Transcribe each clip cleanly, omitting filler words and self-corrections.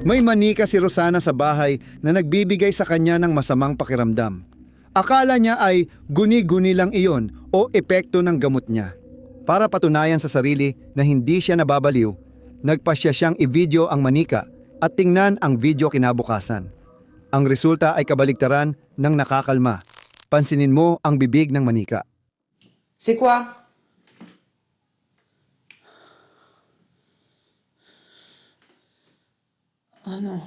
May manika si Rosana sa bahay na nagbibigay sa kanya ng masamang pakiramdam. Akala niya ay guni-guni lang iyon o epekto ng gamot niya. Para patunayan sa sarili na hindi siya nababaliw, nagpasya siyang i-video ang manika at tingnan ang video kinabukasan. Ang resulta ay kabaligtaran ng nakakalma. Pansinin mo ang bibig ng manika. C'est quoi? Oh non.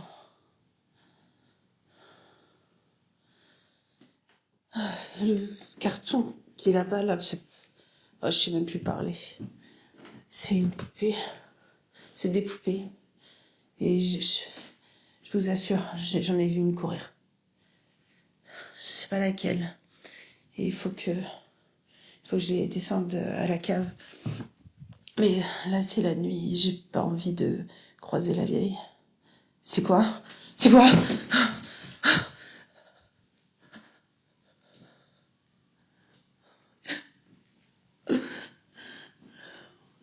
Le carton qui est là-bas, là, oh, je sais même plus parler. C'est une poupée. C'est des poupées. Et je vous assure, j'en ai vu une courir. Je sais pas laquelle. Et il faut que je les descende à la cave. Mais là, c'est la nuit. J'ai pas envie de croiser la vieille. C'est quoi? C'est quoi?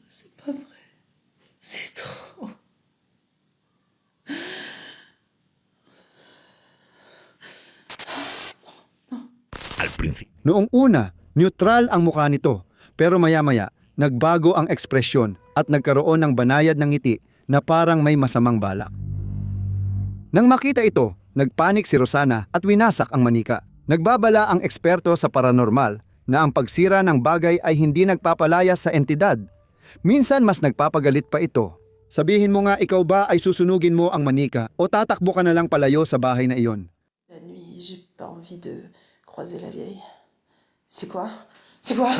C'est pas vrai. C'est trop. Noong una, neutral ang mukha nito, pero maya-maya, nagbago ang ekspresyon at nagkaroon ng banayad ng ngiti na parang may masamang balak. Nang makita ito, nagpanik si Rosana at winasak ang manika. Nagbabala ang eksperto sa paranormal na ang pagsira ng bagay ay hindi nagpapalaya sa entidad. Minsan mas nagpapagalit pa ito. Sabihin mo nga ikaw ba ay susunugin mo ang manika o tatakbo ka na lang palayo sa bahay na iyon? La nuit, j'ai pas envie de croiser la vieille. C'est quoi? C'est quoi?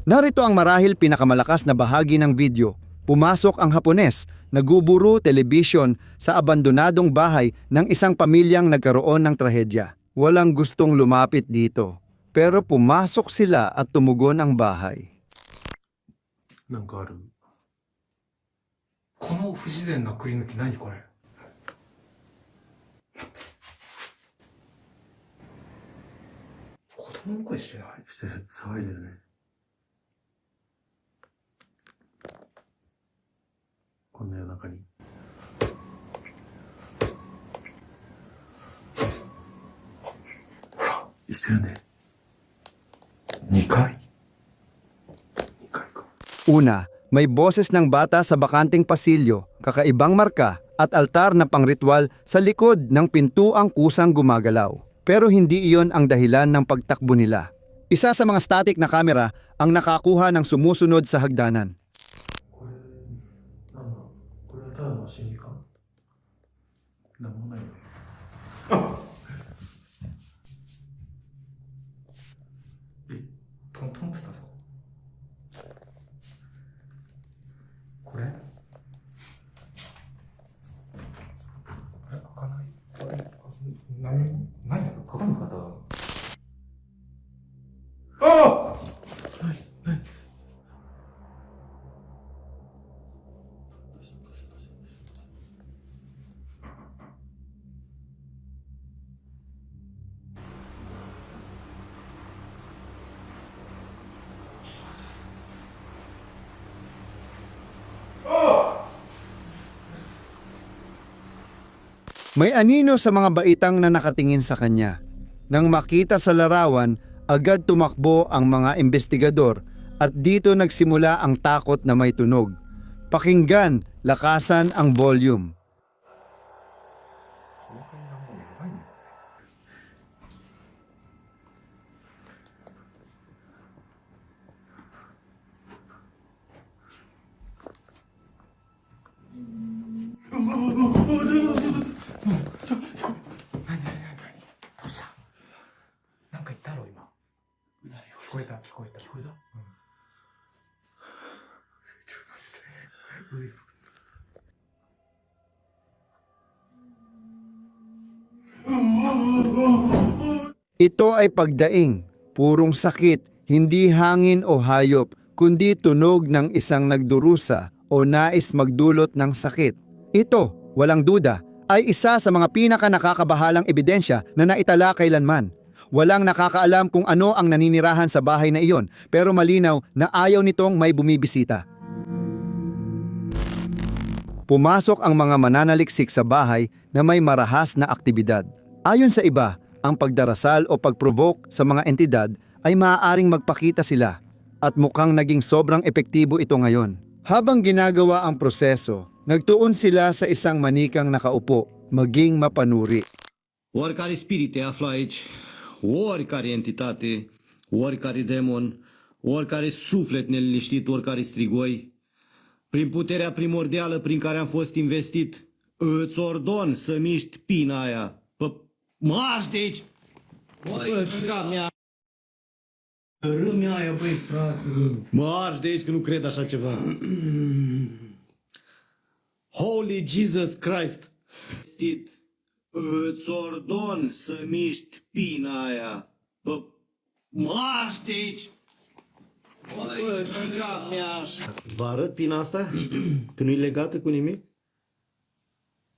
Narito ang marahil pinakamalakas na bahagi ng video. Pumasok ang Hapones, naguburo television sa abandonadong bahay ng isang pamilyang nagkaroon ng trahedya. Walang gustong lumapit dito, pero pumasok sila at tumugon ang bahay. なんかある。この不自然なくり抜き何これ。子供の声してない。してる。騒いでるね。こんな夜中に。ほら、してるね。2回 ?2 回か。Una, may boses ng bata sa bakanting pasilyo, kakaibang marka at altar na pangritwal sa likod ng pintuang kusang gumagalaw. Pero hindi iyon ang dahilan ng pagtakbo nila. Isa sa mga static na kamera ang nakakuha ng sumusunod sa hagdanan. これ、なんだこれはただの心理かなんもないよね。え、トントンってたぞ。これ開かない。これ、何やろ鏡の方。ああ何 May anino sa mga baitang na nakatingin sa kanya. Nang makita sa larawan, agad tumakbo ang mga investigador at dito nagsimula ang takot na may tunog. Pakinggan, lakasan ang volume. この辺がもうやばいんだよね。どうしたなんか言ったろ今。聞こえた聞こえた。聞こえた？うん。Ito ay pagdaing, purong sakit, hindi hangin o hayop, kundi tunog ng isang nagdurusa o nais magdulot ng sakit. Ito, walang duda, ay isa sa mga pinaka-nakakabahalang ebidensya na naitala kailanman. Walang nakakaalam kung ano ang naninirahan sa bahay na iyon, pero malinaw na ayaw nitong may bumibisita. Pumasok ang mga mananaliksik sa bahay na may marahas na aktibidad. Ayon sa iba, ang pagdarasal o pagprovoke sa mga entidad ay maaaring magpakita sila at mukhang naging sobrang epektibo ito ngayon. Habang ginagawa ang proseso, nagtuon sila sa isang manikang nakaupo, maging mapanuri. Oricare spirit te află aici, oricare entitate, oricare demon, oricare suflet neliniștit, oricare strigoi, prin puterea primordială prin care am fost investit, îți ordon să miști pina aia. Marș de aici! Bă, ca mea! Râmea aia, băi, frate. Marș de aici că nu cred așa ceva. Holy Jesus Christ! Îți ordon să miști pina aia. Marș de aici! Bă, ca mea! Vă arăt pina asta? Că nu-i legată cu nimic?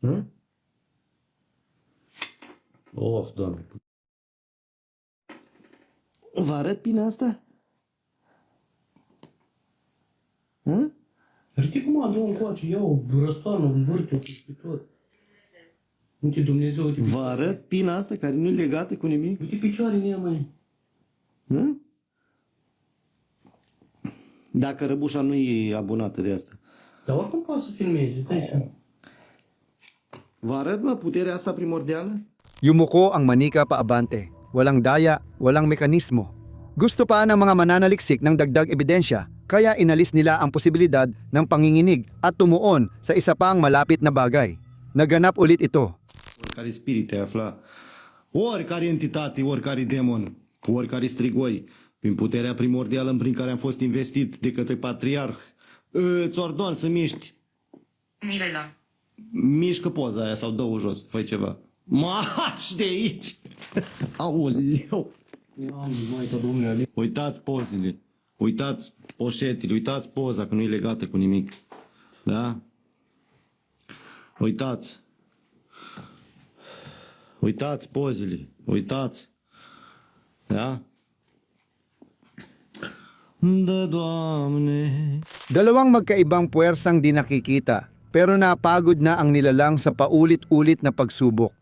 Hă? Of, Doamne! Vă arăt pina asta? Hă? Știi cum am eu încoace? Iau răstoarnă, învârt-o pe tot. Uite, Dumnezeu, uite, Vă arăt pina asta care nu-i legată cu nimic? uite picioare în ea, măi. Hă? Dacă Răbușa nu e abonată de asta. Dar oricum poți să filmezi, îți dai seama. Vă arăt, mă, puterea asta primordială? Yumuko ang manika paabante. Walang daya, walang mekanismo. Gusto pa ng mga mananaliksik ng dagdag ebidensya, kaya inalis nila ang posibilidad ng panginginig at tumuon sa isa pang malapit na bagay. Naganap ulit ito. Oricare spirit te afla, oricare entitate, oricare demon, oricare strigoi, prin puterea primordială prin care am fost investit de către patriarh, îți ordon să miști. Mirela. Mișcă poza aia sau dă-o jos, fă ceva. Marș de aici! Aoleu! Ia, Maica Domnule, Uitați pozele, uitați poșetele, uitați poza că nu e legată cu nimic. Da? Uitați. Uitați pozele, uitați. Da? Da, Doamne. Dalawang magkaibang puwersang di nakikita, pero napagod na ang nilalang sa paulit-ulit na pagsubok.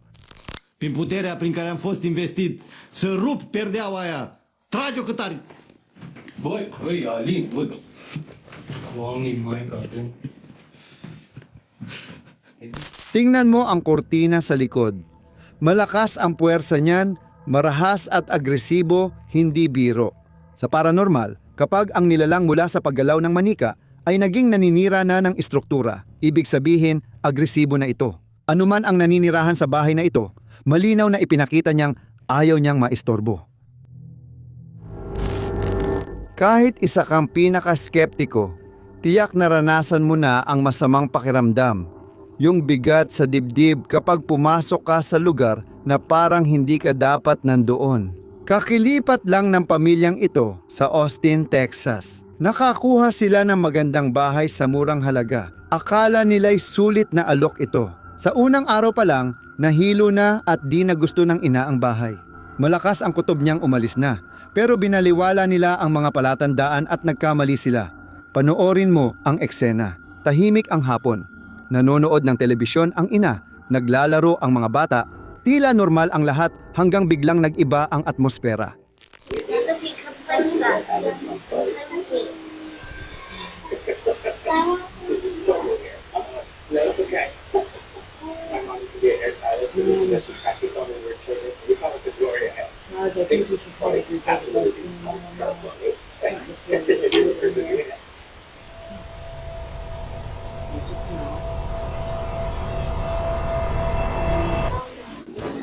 Prin puterea prin care am fost investit, să rup perdeaua aia. Trage-o cât are. băi, Alin, bă. Doamne, Maica, Tingnan mo ang kortina sa likod. Malakas ang puwersa niyan, marahas at agresibo, hindi biro. Sa paranormal, kapag ang nilalang mula sa paggalaw ng manika ay naging naninira na ng istruktura, ibig sabihin agresibo na ito. Anuman ang naninirahan sa bahay na ito, malinaw na ipinakita niyang ayaw niyang maistorbo. Kahit isa kang pinaka-skeptiko, tiyak naranasan mo na ang masamang pakiramdam. Yung bigat sa dibdib kapag pumasok ka sa lugar na parang hindi ka dapat nandoon. Kakilipat lang ng pamilyang ito sa Austin, Texas. Nakakuha sila ng magandang bahay sa murang halaga. Akala nila'y sulit na alok ito. Sa unang araw pa lang, nahilo na at di na gusto ng ina ang bahay. Malakas ang kutob niyang umalis na, pero binaliwala nila ang mga palatandaan at nagkamali sila. Panoorin mo ang eksena. Tahimik ang hapon. Nanonood ng telebisyon ang ina, naglalaro ang mga bata, tila normal ang lahat hanggang biglang nag-iba ang atmosfera.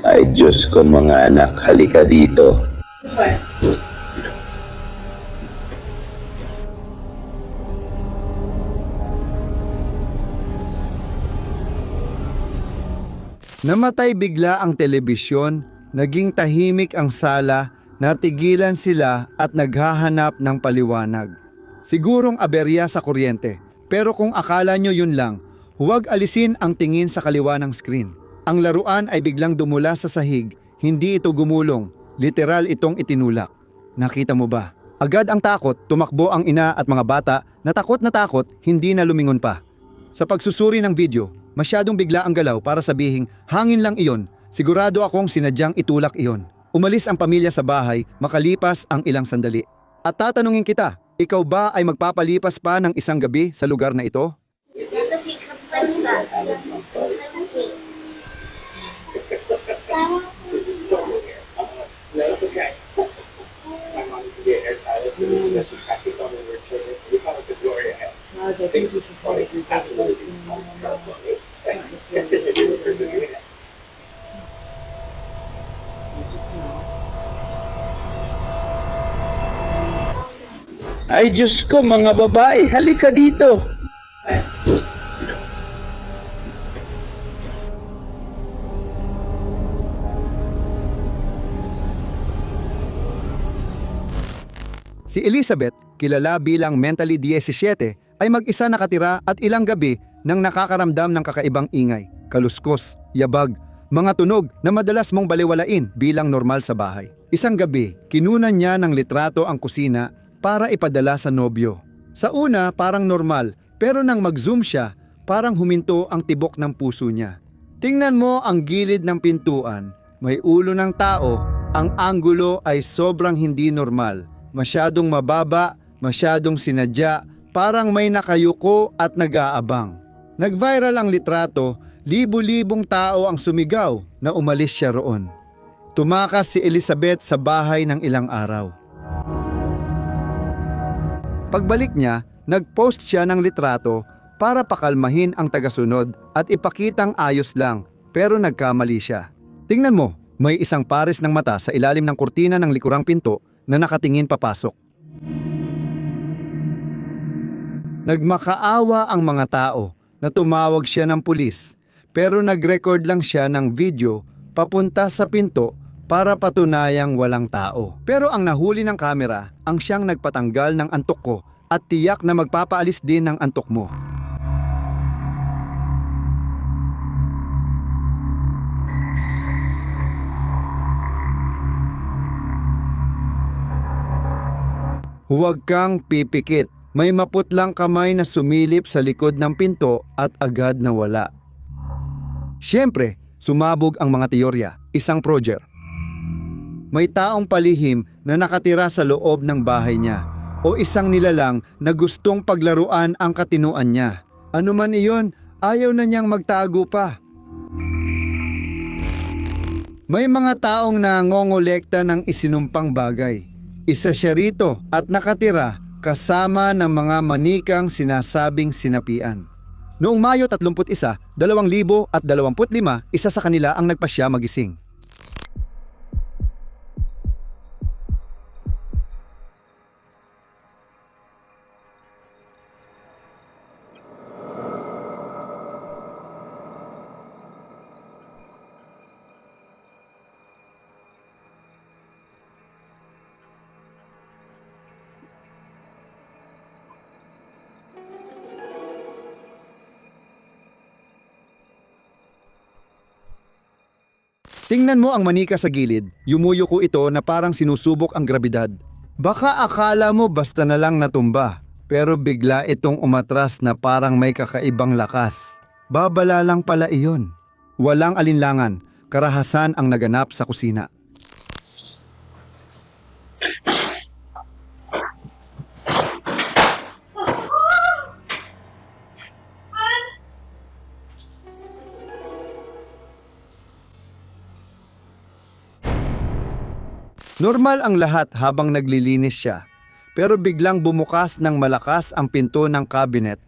Ay Diyos ko mga anak, halika dito. Namatay bigla ang telebisyon, naging tahimik ang sala, natigilan sila at naghahanap ng paliwanag. Sigurong aberya sa kuryente, pero kung akala nyo yun lang, huwag alisin ang tingin sa kaliwa ng screen. Ang laruan ay biglang dumula sa sahig, hindi ito gumulong, literal itong itinulak. Nakita mo ba? Agad ang takot, tumakbo ang ina at mga bata, na takot, hindi na lumingon pa. Sa pagsusuri ng video, masyadong bigla ang galaw para sabihing hangin lang iyon. Sigurado akong sinadyang itulak iyon. Umalis ang pamilya sa bahay makalipas ang ilang sandali. At tatanungin kita, ikaw ba ay magpapalipas pa ng isang gabi sa lugar na ito? Ay Diyos ko, mga babae, halika dito. Si Elizabeth, kilala bilang Mentally 17, ay mag-isa nakatira at ilang gabi nang nakakaramdam ng kakaibang ingay, kaluskos, yabag, mga tunog na madalas mong baliwalain bilang normal sa bahay. Isang gabi, kinunan niya ng litrato ang kusina para ipadala sa nobyo. Sa una, parang normal, pero nang mag-zoom siya, parang huminto ang tibok ng puso niya. Tingnan mo ang gilid ng pintuan, may ulo ng tao, ang anggulo ay sobrang hindi normal. Masyadong mababa, masyadong sinadya, parang may nakayuko at nag-aabang. Nag-viral ang litrato, libu-libong tao ang sumigaw na umalis siya roon. Tumakas si Elizabeth sa bahay ng ilang araw. Pagbalik niya, nag-post siya ng litrato para pakalmahin ang tagasunod at ipakitang ayos lang, pero nagkamali siya. Tingnan mo, may isang pares ng mata sa ilalim ng kurtina ng likurang pinto na nakatingin papasok. Nagmakaawa ang mga tao na tumawag siya ng pulis, pero nag-record lang siya ng video papunta sa pinto para patunayang walang tao. Pero ang nahuli ng kamera ang siyang nagpatanggal ng antok ko at tiyak na magpapaalis din ng antok mo. Huwag kang pipikit. May maputlang kamay na sumilip sa likod ng pinto at agad nawala. Siyempre, sumabog ang mga teorya, isang project. May taong palihim na nakatira sa loob ng bahay niya o isang nilalang na gustong paglaruan ang katinuan niya. Ano man iyon, ayaw na niyang magtago pa. May mga taong nangongolekta ng isinumpang bagay. Isa siya rito at nakatira kasama ng mga manikang sinasabing sinapian. Noong Mayo 31, 2025, isa sa kanila ang nagpasya magising. Tingnan mo ang manika sa gilid, yumuyuko ito na parang sinusubok ang grabidad. Baka akala mo basta na lang natumba, pero bigla itong umatras na parang may kakaibang lakas. Babala lang pala iyon. Walang alinlangan, karahasan ang naganap sa kusina. Normal ang lahat habang naglilinis siya, pero biglang bumukas ng malakas ang pinto ng cabinet.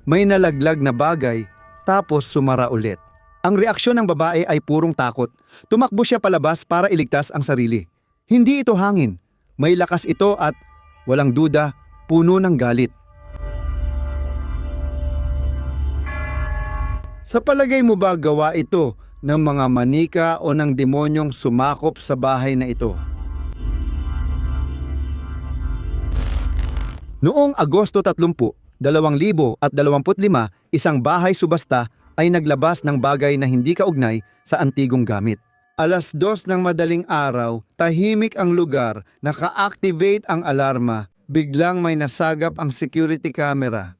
May nalaglag na bagay, tapos sumara ulit. Ang reaksyon ng babae ay purong takot. Tumakbo siya palabas para iligtas ang sarili. Hindi ito hangin. May lakas ito at, walang duda, puno ng galit. Sa palagay mo ba gawa ito ng mga manika o ng demonyong sumakop sa bahay na ito? Noong Agosto 30, 2025, isang bahay subasta ay naglabas ng bagay na hindi kaugnay sa antigong gamit. Alas 2 ng madaling araw, tahimik ang lugar, naka-activate ang alarma, biglang may nasagap ang security camera.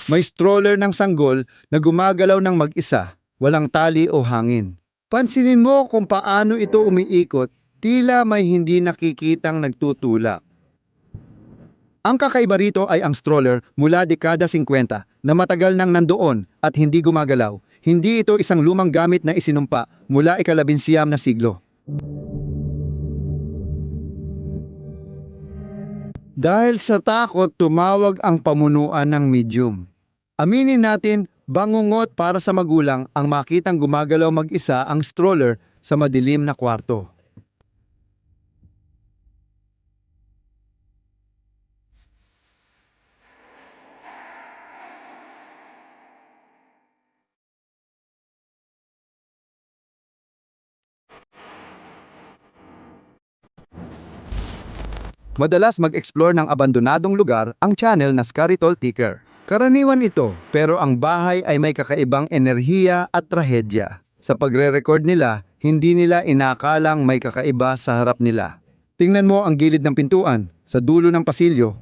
May stroller ng sanggol na gumagalaw ng mag-isa, walang tali o hangin. Pansinin mo kung paano ito umiikot, tila may hindi nakikitang nagtutulak. Ang kakaiba rito ay ang stroller mula dekada 50 na matagal nang nandoon at hindi gumagalaw. Hindi ito isang lumang gamit na isinumpa mula ika-19 na siglo. Dahil sa takot, tumawag ang pamunuan ng medium. Aminin natin, bangungot para sa magulang ang makitang gumagalaw mag-isa ang stroller sa madilim na kwarto. Madalas mag-explore ng abandonadong lugar ang channel na Scaritol Ticker. Karaniwan ito, pero ang bahay ay may kakaibang enerhiya at trahedya. Sa pagre-record nila, hindi nila inakalang may kakaiba sa harap nila. Tingnan mo ang gilid ng pintuan, sa dulo ng pasilyo.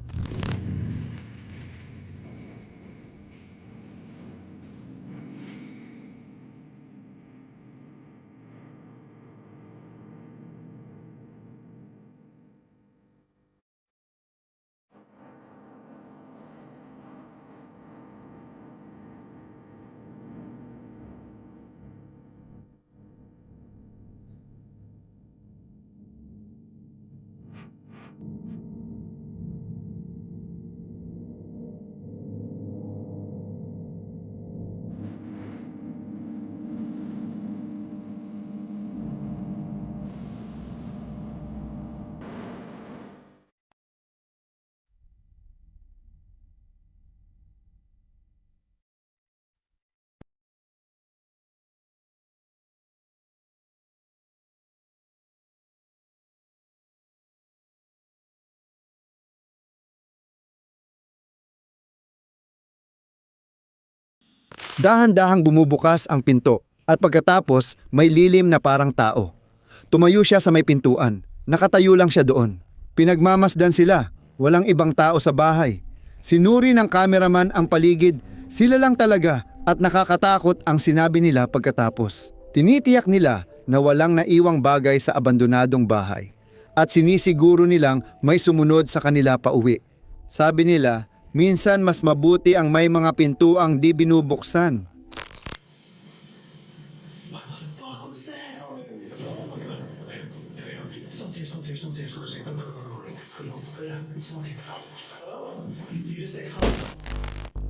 Dahan-dahang bumubukas ang pinto at pagkatapos may lilim na parang tao. Tumayo siya sa may pintuan. Nakatayo lang siya doon. Pinagmamasdan sila. Walang ibang tao sa bahay. Sinuri ng cameraman ang paligid. Sila lang talaga at nakakatakot ang sinabi nila pagkatapos. Tinitiyak nila na walang naiwang bagay sa abandonadong bahay. At sinisiguro nilang may sumunod sa kanila pauwi. Sabi nila, minsan mas mabuti ang may mga pintuang di binubuksan.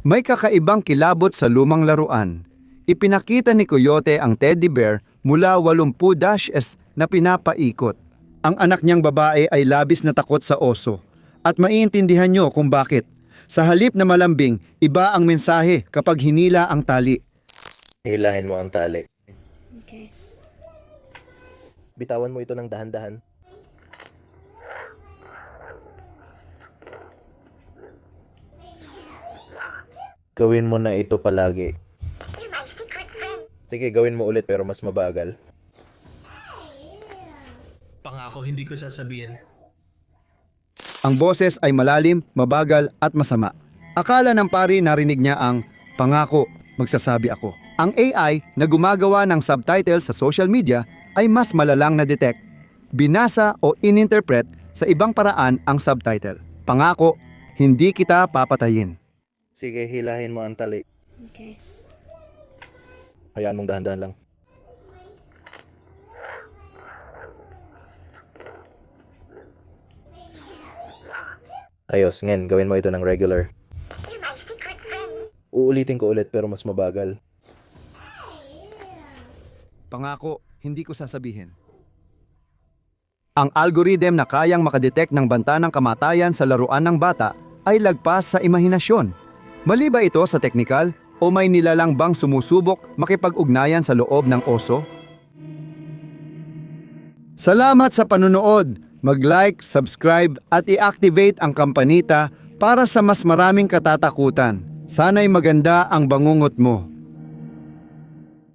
May kakaibang kilabot sa lumang laruan. Ipinakita ni Coyote ang teddy bear mula 80 na pinapaikot. Ang anak niyang babae ay labis na takot sa oso. At maiintindihan niyo kung bakit. Sa halip na malambing, iba ang mensahe kapag hinila ang tali. Hilahin mo ang tali. Okay. Bitawan mo ito ng dahan-dahan. Gawin mo na ito palagi. Sige, gawin mo ulit pero mas mabagal. Pangako hindi ko sasabihin. Ang boses ay malalim, mabagal at masama. Akala ng pari narinig niya ang pangako, magsasabi ako. Ang AI na gumagawa ng subtitle sa social media ay mas malalang na-detect. Binasa o ininterpret sa ibang paraan ang subtitle. Pangako, hindi kita papatayin. Sige, hilahin mo ang tali. Okay. Hayaan mong dahan-dahan lang. Ayos, ngayon, gawin mo ito ng regular. Uulitin ko ulit pero mas mabagal. Pangako, hindi ko sasabihin. Ang algorithm na kayang makadetect ng banta ng kamatayan sa laruan ng bata ay lagpas sa imahinasyon. Mali ba ito sa teknikal o may nilalang bang sumusubok makipag-ugnayan sa loob ng oso? Salamat sa panunood! Mag-like, subscribe at i-activate ang kampanita para sa mas maraming katatakutan. Sana'y maganda ang bangungot mo.